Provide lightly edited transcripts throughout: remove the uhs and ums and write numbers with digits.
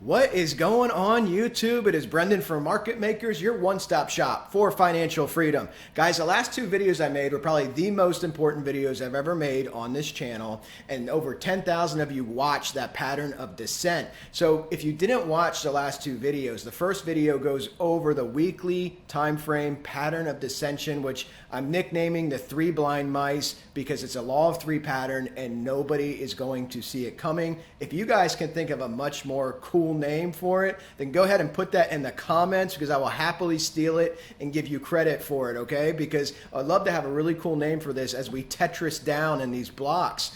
What is going on YouTube? It is Brendan from Market Makers, your one-stop shop for financial freedom. Guys, the last two videos I made were probably the most important videos I've ever made on this channel, and over 10,000 of you watched that pattern of descent. So if you didn't watch the last two videos, the first video goes over the weekly time frame pattern of descension, which I'm nicknaming the three blind mice because it's a law of three pattern and nobody is going to see it coming. If you guys can think of a much more cool name for it, then go ahead and put that in the comments because I will happily steal it and give you credit for it, okay? Because I'd love to have a really cool name for this as we Tetris down in these blocks.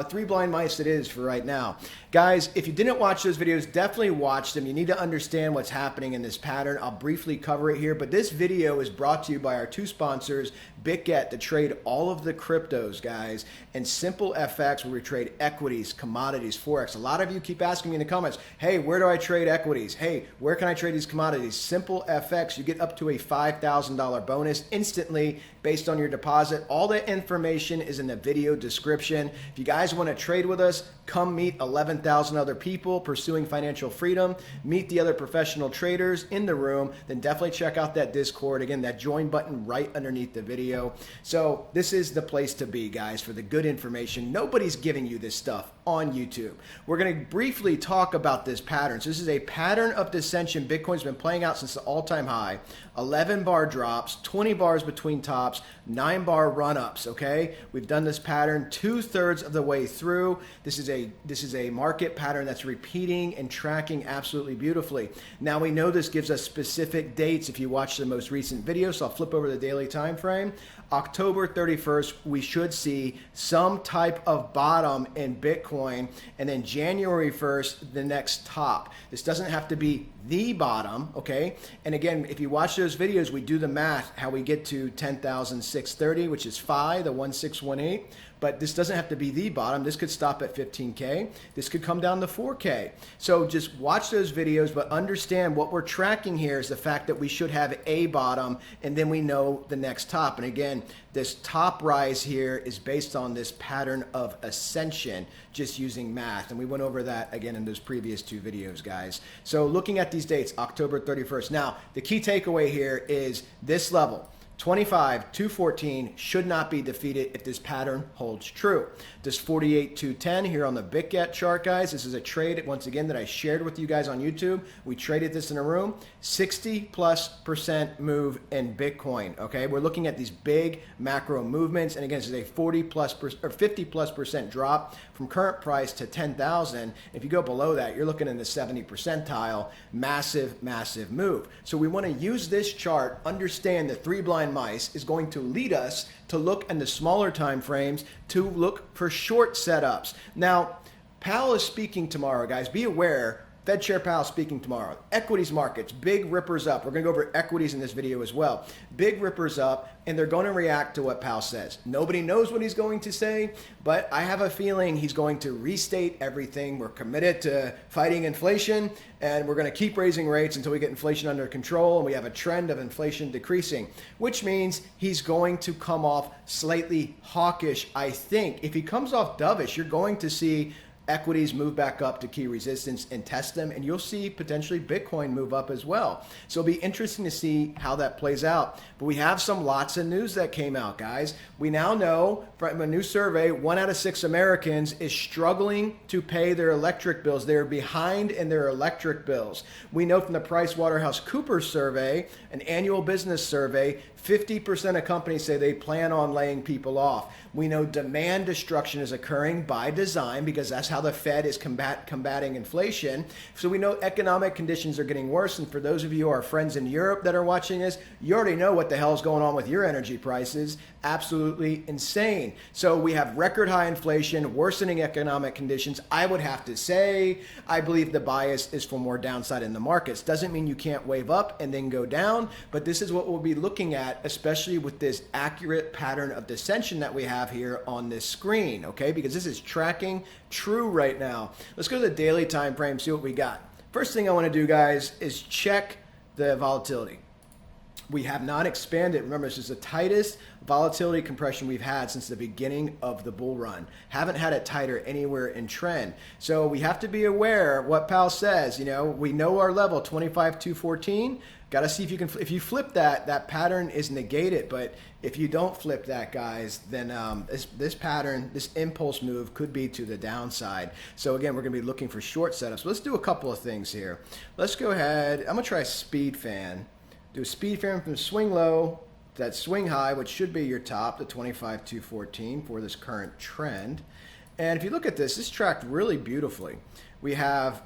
Three blind mice it is for right now. Guys, if you didn't watch those videos, definitely watch them. You need to understand what's happening in this pattern. I'll briefly cover it here, but this video is brought to you by our two sponsors, BitGet, to trade all of the cryptos, guys, and SimpleFX, where we trade equities, commodities, Forex. A lot of you keep asking me in the comments, hey, where do I trade equities? Hey, where can I trade these commodities? SimpleFX, you get up to a $5,000 bonus instantly based on your deposit. All the information is in the video description. If you guys want to trade with us, come meet 11,000 other people pursuing financial freedom, meet the other professional traders in the room, then definitely check out that Discord. Again, that join button right underneath the video. So this is the place to be, guys, for the good information. Nobody's giving you this stuff on YouTube. We're going to briefly talk about this pattern. So this is a pattern of descension. Bitcoin's been playing out since the all-time high. 11 bar drops, 20 bars between tops, 9 bar run-ups, okay? We've done this pattern 2/3 of the way through. This is a market pattern that's repeating and tracking absolutely beautifully. Now we know this gives us specific dates if you watch the most recent video, so I'll flip over the daily time frame. October 31st, we should see some type of bottom in Bitcoin, and then January 1st, the next top. This doesn't have to be the bottom, okay? And again, if you watch those videos, we do the math, how we get to 10,630, which is phi, the 1618. But this doesn't have to be the bottom. This could stop at 15K. This could come down to 4K. So just watch those videos, but understand what we're tracking here is the fact that we should have a bottom, and then we know the next top. And again, this top rise here is based on this pattern of ascension, just using math. And we went over that again in those previous two videos, guys. So looking at these dates, October 31st. Now, the key takeaway here is this level. 25,214 should not be defeated if this pattern holds true. This 48,210 here on the BitGet chart, guys. This is a trade, once again, that I shared with you guys on YouTube. We traded this in a room. 60+% move in Bitcoin, okay? We're looking at these big macro movements. And again, this is a 50+% drop from current price to 10,000. If you go below that, you're looking in the 70 percentile. Massive, massive move. So we want to use this chart, understand the three blind mice is going to lead us to look in the smaller time frames to look for short setups. Now, Powell is speaking tomorrow, guys. Be aware, Fed Chair Powell speaking tomorrow. Equities markets, big rippers up. We're going to go over equities in this video as well. Big rippers up, and they're going to react to what Powell says. Nobody knows what he's going to say, but I have a feeling he's going to restate everything. We're committed to fighting inflation, and we're going to keep raising rates until we get inflation under control, and we have a trend of inflation decreasing, which means he's going to come off slightly hawkish, I think. If he comes off dovish, you're going to see equities move back up to key resistance and test them, and you'll see potentially Bitcoin move up as well. So it'll be interesting to see how that plays out. But we have lots of news that came out, guys. We now know from a new survey, 1 out of 6 Americans is struggling to pay their electric bills. They're behind in their electric bills. We know from the PricewaterhouseCoopers survey, an annual business survey, 50% of companies say they plan on laying people off. We know demand destruction is occurring by design because that's how the Fed is combating inflation. So we know economic conditions are getting worse. And for those of you who are friends in Europe that are watching this, you already know what the hell is going on with your energy prices. Absolutely insane. So we have record high inflation, worsening economic conditions. I would have to say, I believe the bias is for more downside in the markets. Doesn't mean you can't wave up and then go down, but this is what we'll be looking at, especially with this accurate pattern of descension that we have here on this screen, okay? Because this is tracking true right now. Let's go to the daily time frame, see what we got. First thing I want to do, guys, is check the volatility. We have not expanded. Remember, this is the tightest volatility compression we've had since the beginning of the bull run. Haven't had it tighter anywhere in trend. So we have to be aware what Powell says. You know, we know our level 25,214. Got to see if you can. If you flip that, that pattern is negated. But if you don't flip that, guys, then this pattern, this impulse move could be to the downside. So again, we're going to be looking for short setups. Let's do a couple of things here. Let's go ahead. I'm going to try speed fan. Do a speed fan from swing low, that swing high, which should be your top, the 25,214 for this current trend. And if you look at this, this tracked really beautifully. We have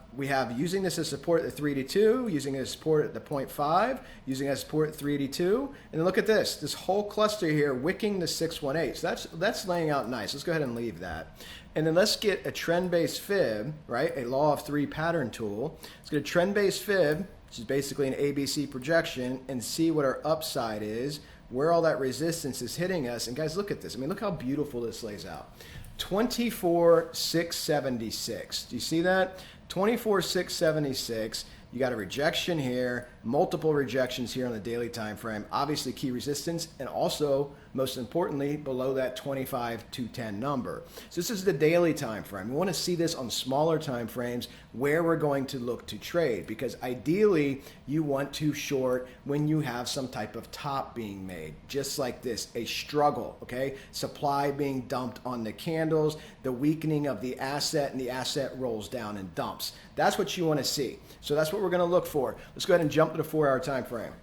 using this as support at the 382, using it as support at the 0.5, using it as support at 382. And then look at this whole cluster here wicking the 618. So that's laying out nice. Let's go ahead and leave that. And then let's get a trend-based fib, right? A law of three pattern tool. Let's get a trend-based fib, which is basically an ABC projection, and see what our upside is, where all that resistance is hitting us. And guys, look at this. I mean, look how beautiful this lays out. 24,676. Do you see that? 24,676. You got a rejection here, multiple rejections here on the daily time frame, obviously key resistance, and also, most importantly, below that 25,210 number. So this is the daily time frame. We want to see this on smaller time frames where we're going to look to trade, because ideally you want to short when you have some type of top being made, just like this, a struggle, okay? Supply being dumped on the candles, the weakening of the asset, and the asset rolls down and dumps. That's what you want to see. So that's what we're going to look for. Let's go ahead and jump to the 4-hour time frame.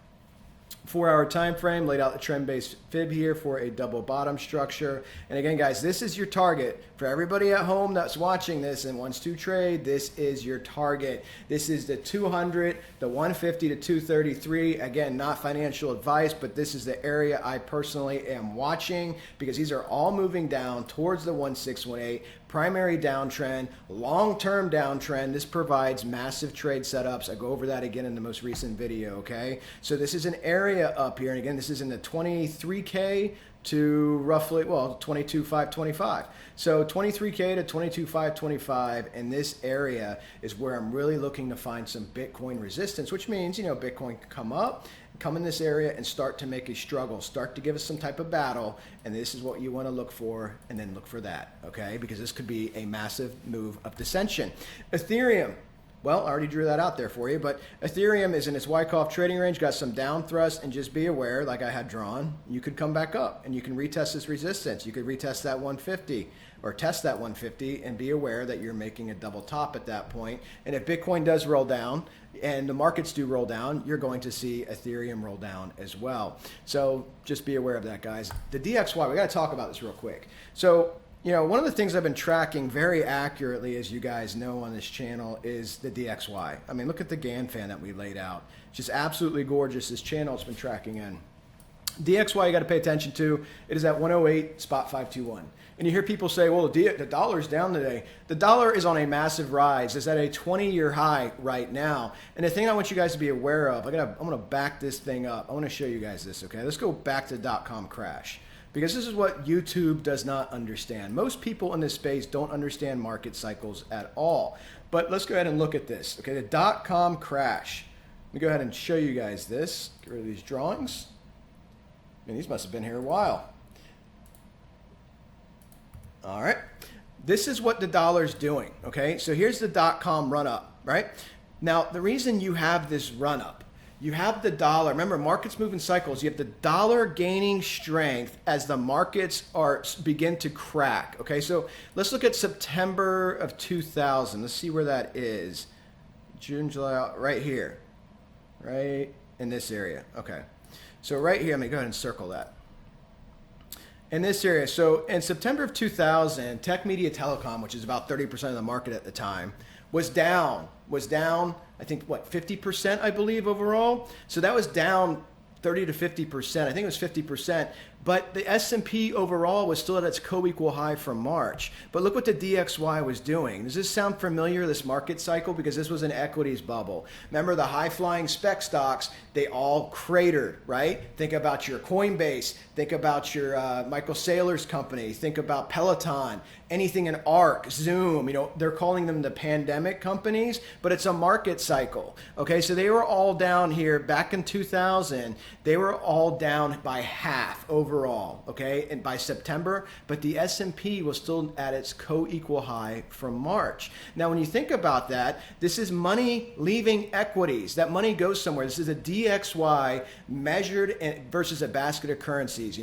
4-hour time frame, laid out the trend-based fib here for a double bottom structure. And again, guys, this is your target. For everybody at home that's watching this and wants to trade, this is your target. This is the 200, the 150 to 233. Again, not financial advice, but this is the area I personally am watching, because these are all moving down towards the 1618. Primary downtrend, long-term downtrend. This provides massive trade setups. I go over that again in the most recent video, okay? So this is an area up here, and again, this is in the 23K to roughly, well, 22,525. So 23K to 22,525, and this area is where I'm really looking to find some Bitcoin resistance, which means, you know, Bitcoin can come up, come in this area and start to make a struggle, start to give us some type of battle, and this is what you want to look for, and then look for that, okay? Because this could be a massive move of dissension. Ethereum. Well, I already drew that out there for you, but Ethereum is in its Wyckoff trading range, got some down thrust, and just be aware, like I had drawn, you could come back up and you can retest this resistance. You could retest that 150 or test that 150 and be aware that you're making a double top at that point. And if Bitcoin does roll down and the markets do roll down, you're going to see Ethereum roll down as well. So just be aware of that, guys. The DXY, we got to talk about this real quick. So, you know, one of the things I've been tracking very accurately, as you guys know on this channel, is the DXY. I mean, look at the Gann fan that we laid out. Just absolutely gorgeous. This channel has been tracking in. DXY you got to pay attention to. It is at 108, spot 521. And you hear people say, well, the dollar's down today. The dollar is on a massive rise. It's at a 20-year high right now. And the thing I want you guys to be aware of, I'm going to back this thing up. I want to show you guys this, okay? Let's go back to the .com crash, because this is what YouTube does not understand. Most people in this space don't understand market cycles at all. But let's go ahead and look at this, okay? The .com crash. Let me go ahead and show you guys this. Get rid of these drawings. I mean, these must have been here a while. All right. This is what the dollar's doing, okay? So here's the .com run up, right? Now, the reason you have this run up, you have the dollar. Remember, markets move in cycles. You have the dollar gaining strength as the markets begin to crack, okay? So let's look at September of 2000. Let's see where that is. June, July, right here, right in this area, okay? So right here, I'm going to go ahead and circle that. In this area, so in September of 2000, Tech Media Telecom, which is about 30% of the market at the time, was down, I think, what, 50%, I believe, overall? So that was down 30 to 50%. I think it was 50%. But the S&P overall was still at its co-equal high from March. But look what the DXY was doing. Does this sound familiar, this market cycle? Because this was an equities bubble. Remember the high-flying spec stocks, they all cratered, right? Think about your Coinbase. Think about your Michael Saylor's company. Think about Peloton. Anything in ARK, Zoom, they're calling them the pandemic companies, but it's a market cycle. Okay, so they were all down here back in 2000. They were all down by half overall, okay, and by September, but the S&P was still at its co-equal high from March. Now, when you think about that, this is money leaving equities. That money goes somewhere. This is a DXY measured versus a basket of currencies,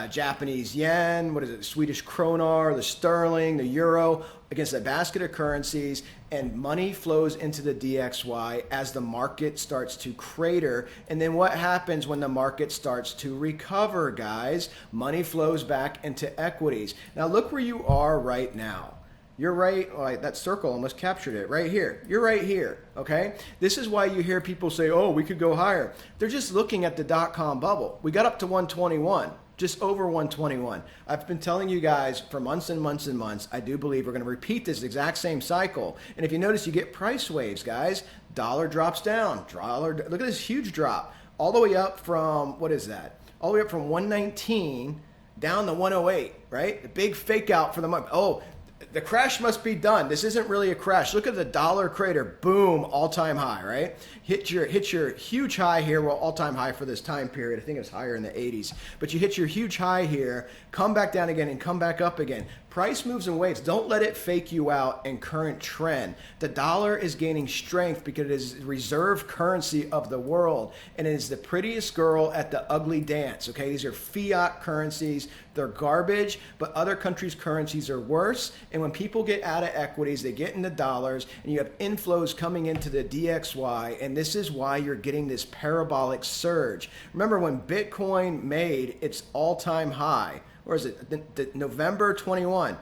Japanese yen, what is it, Swedish kroner, the sterling, the euro, against a basket of currencies, and money flows into the DXY as the market starts to crater. And then what happens when the market starts to recover, guys? Money flows back into equities. Now look where you are right now. You're right, that circle almost captured it, right here. You're right here, okay? This is why you hear people say, oh, we could go higher. They're just looking at the dot-com bubble. We got up to 121. Just over 121. I've been telling you guys for months and months and months, I do believe we're going to repeat this exact same cycle. And if you notice, you get price waves, guys. Dollar drops down. Look at this huge drop. All the way up from, what is that? All the way up from 119 down to 108, right? The big fake out for the month. Oh, the crash must be done. This isn't really a crash. Look at the dollar crater. Boom, all-time high, right? Hit your huge high here. Well, all-time high for this time period. I think it was higher in the 80s. But you hit your huge high here, come back down again, and come back up again. Price moves in waves. Don't let it fake you out in current trend. The dollar is gaining strength because it is the reserve currency of the world, and it is the prettiest girl at the ugly dance, okay? These are fiat currencies. They're garbage, but other countries' currencies are worse. And when people get out of equities, they get into dollars, and you have inflows coming into the DXY, and this is why you're getting this parabolic surge. Remember when Bitcoin made its all-time high, or is it the November 21?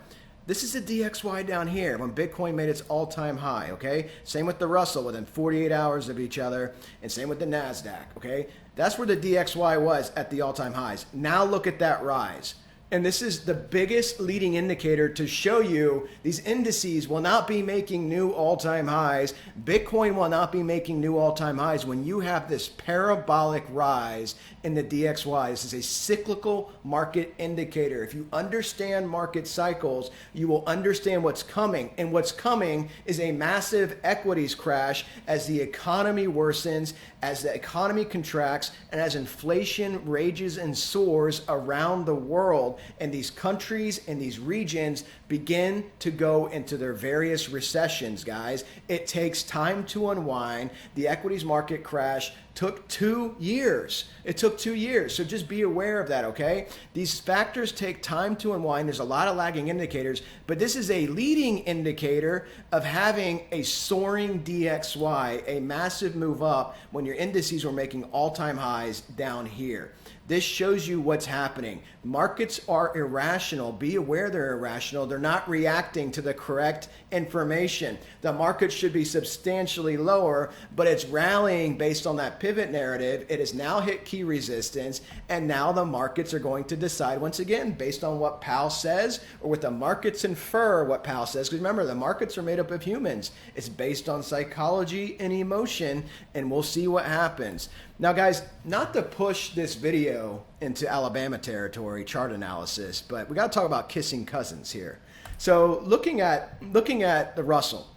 This is the DXY down here when Bitcoin made its all-time high, okay? Same with the Russell within 48 hours of each other, and same with the NASDAQ, okay? That's where the DXY was at the all-time highs. Now look at that rise. And this is the biggest leading indicator to show you these indices will not be making new all-time highs. Bitcoin will not be making new all-time highs when you have this parabolic rise in the DXY. This is a cyclical market indicator. If you understand market cycles, you will understand what's coming. And what's coming is a massive equities crash as the economy worsens, as the economy contracts, and as inflation rages and soars around the world. And these countries and these regions begin to go into their various recessions, guys. It takes time to unwind. The equities market crash took 2 years. It took 2 years. So just be aware of that, okay? These factors take time to unwind. There's a lot of lagging indicators, but this is a leading indicator of having a soaring DXY, a massive move up when your indices were making all-time highs down here. This shows you what's happening. Markets are irrational. Be aware they're irrational. They're not reacting to the correct information. The market should be substantially lower, but it's rallying based on that pivot narrative. It has now hit key resistance, and now the markets are going to decide once again based on what Powell says or what the markets infer what Powell says. Because remember, the markets are made up of humans. It's based on psychology and emotion, and we'll see what happens. Now, guys, not to push this video into Alabama territory, chart analysis, but we got to talk about kissing cousins here. So looking at the Russell,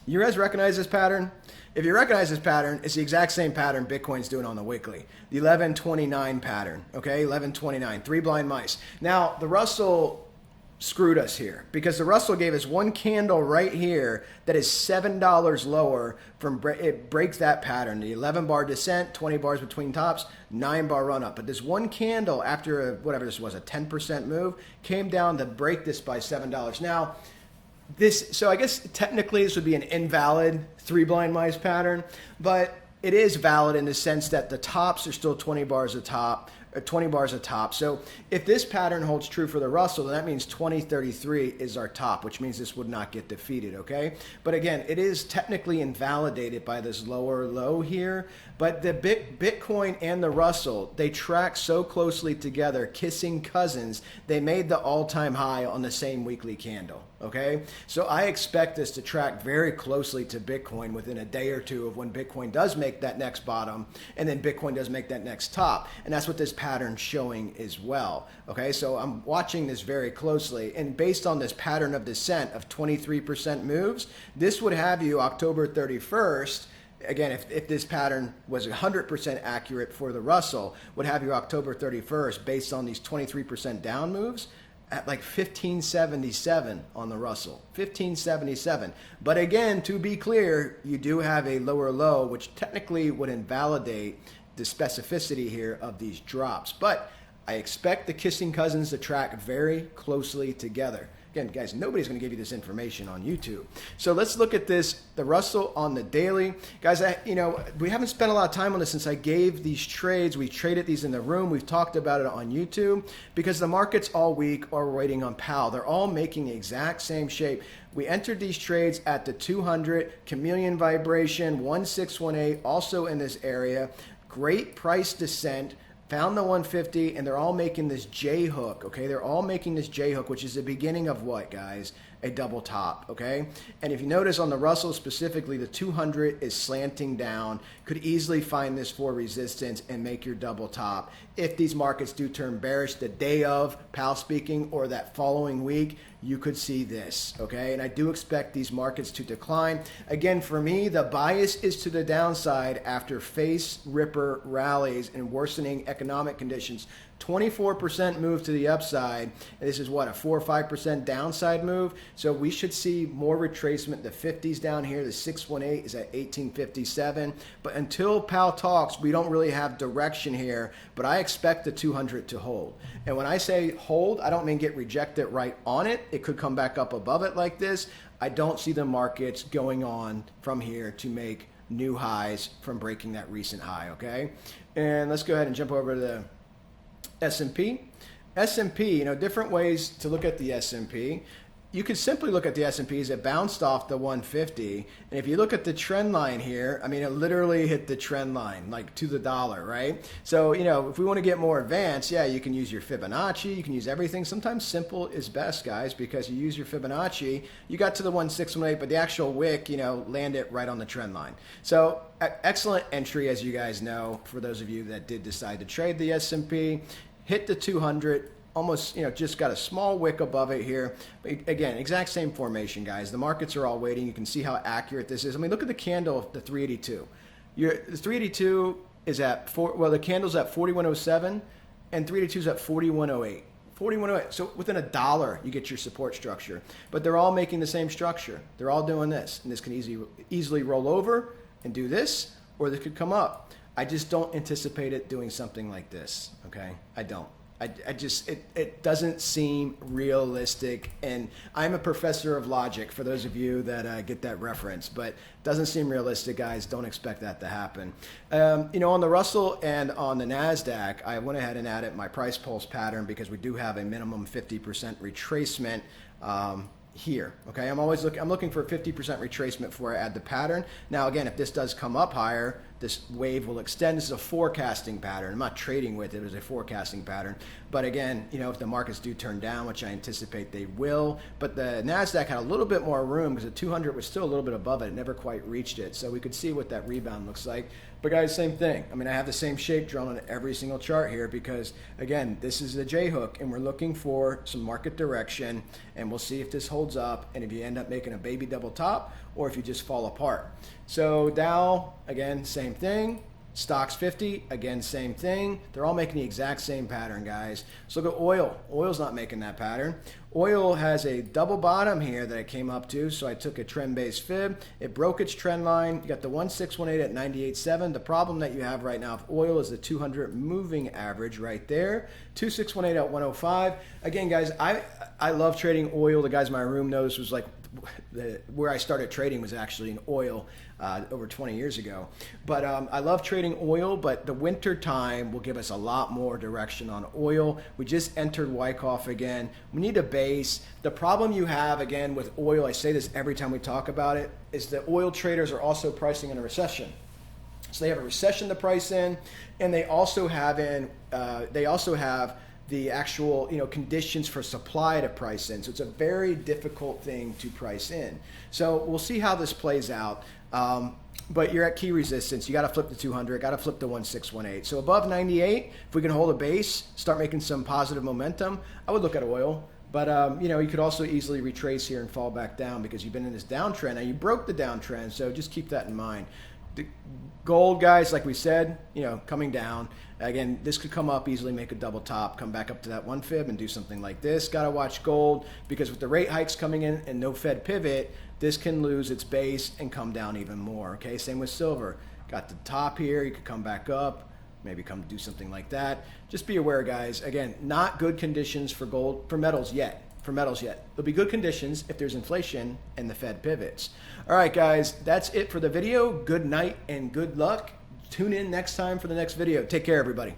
you guys recognize this pattern? If you recognize this pattern, it's the exact same pattern Bitcoin's doing on the weekly. The 1129 pattern, okay? 1129, 3 blind mice. Now, the Russell screwed us here because the Russell gave us one candle right here that is $7 lower from it breaks that pattern. The 11 bar descent, 20 bars between tops, 9 bar run up. But this one candle after whatever this was, a 10% move, came down to break this by $7. Now, so I guess technically this would be an invalid 3 blind mice pattern, but it is valid in the sense that the tops are still 20 bars a top, 20 bars a top. So if this pattern holds true for the Russell, then that means 2033 is our top, which means this would not get defeated, okay? But again, it is technically invalidated by this lower low here, but the Bitcoin and the Russell, they track so closely together, kissing cousins, they made the all-time high on the same weekly candle, okay? So I expect this to track very closely to Bitcoin within a day or two of when Bitcoin does make that next bottom, and then Bitcoin does make that next top, and that's what this pattern's showing as well, okay? So I'm watching this very closely, and based on this pattern of descent of 23% moves, this would have you October 31st, again, if this pattern was 100% accurate for the Russell, would have you October 31st based on these 23% down moves at like 1577 on the Russell, 1577. But again, to be clear, you do have a lower low, which technically would invalidate the specificity here of these drops. But I expect the kissing cousins to track very closely together. Again, guys, nobody's going to give you this information on YouTube. So let's look at this, the Russell on the daily. Guys, we haven't spent a lot of time on this since I gave these trades. We traded these in the room. We've talked about it on YouTube because the markets all week are waiting on Powell. They're all making the exact same shape. We entered these trades at the 200, chameleon vibration, 1618, also in this area. Great price descent. Found the 150, and they're all making this J hook, okay? They're all making this J hook, which is the beginning of what, guys? A double top, okay? And if you notice on the Russell specifically, the 200 is slanting down, could easily find this for resistance and make your double top. If these markets do turn bearish the day of Powell speaking or that following week, you could see this, okay? And I do expect these markets to decline. Again, for me, the bias is to the downside after face ripper rallies and worsening economic conditions. 24% move to the upside. This is what, a 4 or 5% downside move? So we should see more retracement. The 50s down here, the 618 is at 1857. But until Powell talks, we don't really have direction here. But I expect the 200 to hold. And when I say hold, I don't mean get rejected right on it. It could come back up above it like this. I don't see the markets going on from here to make new highs from breaking that recent high, okay? And let's go ahead and jump over to the S&P. S&P, different ways to look at the S&P. You could simply look at the S&P as it bounced off the 150. And if you look at the trend line here, I mean, it literally hit the trend line, like to the dollar, right? So, if we want to get more advanced, yeah, you can use your Fibonacci. You can use everything. Sometimes simple is best, guys, because you use your Fibonacci. You got to the 1618, but the actual wick, landed right on the trend line. So, excellent entry, as you guys know, for those of you that did decide to trade the S&P. Hit the 200. Almost, just got a small wick above it here. But again, exact same formation, guys. The markets are all waiting. You can see how accurate this is. I mean, look at the candle of the 382. The 382 is at the candle's at 4107, and 382 is at 4108. 4108. So within $1, you get your support structure. But they're all making the same structure. They're all doing this, and this can easily roll over and do this, or they could come up. I just don't anticipate it doing something like this. Okay, I don't. It doesn't seem realistic, and I'm a professor of logic for those of you that get that reference, but it doesn't seem realistic, guys. Don't expect that to happen. On the Russell and on the NASDAQ, I went ahead and added my price pulse pattern because we do have a minimum 50% retracement here. Okay, I'm looking for a 50% retracement before I add the pattern. Now again, if this does come up higher, this wave will extend. This is a forecasting pattern. I'm not trading with it as a forecasting pattern. But again, if the markets do turn down, which I anticipate they will, but the NASDAQ had a little bit more room because the 200 was still a little bit above it. It never quite reached it. So we could see what that rebound looks like. But guys, same thing. I mean, I have the same shape drawn on every single chart here because, again, this is the J hook, and we're looking for some market direction, and we'll see if this holds up and if you end up making a baby double top or if you just fall apart. So Dow, again, same thing. Stocks 50, again, same thing. They're all making the exact same pattern, guys. So look at oil. Oil's not making that pattern. Oil has a double bottom here that it came up to, so I took a trend-based fib. It broke its trend line. You got the 1618 at 98.7. The problem that you have right now with oil is the 200 moving average right there. 2618 at 105. Again, guys, I love trading oil. The guys in my room know this was like where I started trading was actually in oil over 20 years ago. But I love trading oil, but the winter time will give us a lot more direction on oil. We just entered Wyckoff again. We need a base. The problem you have, again, with oil, I say this every time we talk about it, is that oil traders are also pricing in a recession. So they have a recession to price in, and they also have the actual conditions for supply to price in. So it's a very difficult thing to price in. So we'll see how this plays out. But you're at key resistance. You got to flip the 200, got to flip the 1618. So above 98, if we can hold a base, start making some positive momentum, I would look at oil. But you could also easily retrace here and fall back down because you've been in this downtrend. Now you broke the downtrend, so just keep that in mind. The gold, guys, like we said, coming down. Again, this could come up easily, make a double top, come back up to that one fib and do something like this. Got to watch gold because with the rate hikes coming in and no Fed pivot, this can lose its base and come down even more. Okay, same with silver. Got the top here. You could come back up, maybe come do something like that. Just be aware, guys. Again, not good conditions for gold, for metals yet. There'll be good conditions if there's inflation and the Fed pivots. All right, guys, that's it for the video. Good night and good luck. Tune in next time for the next video. Take care, everybody.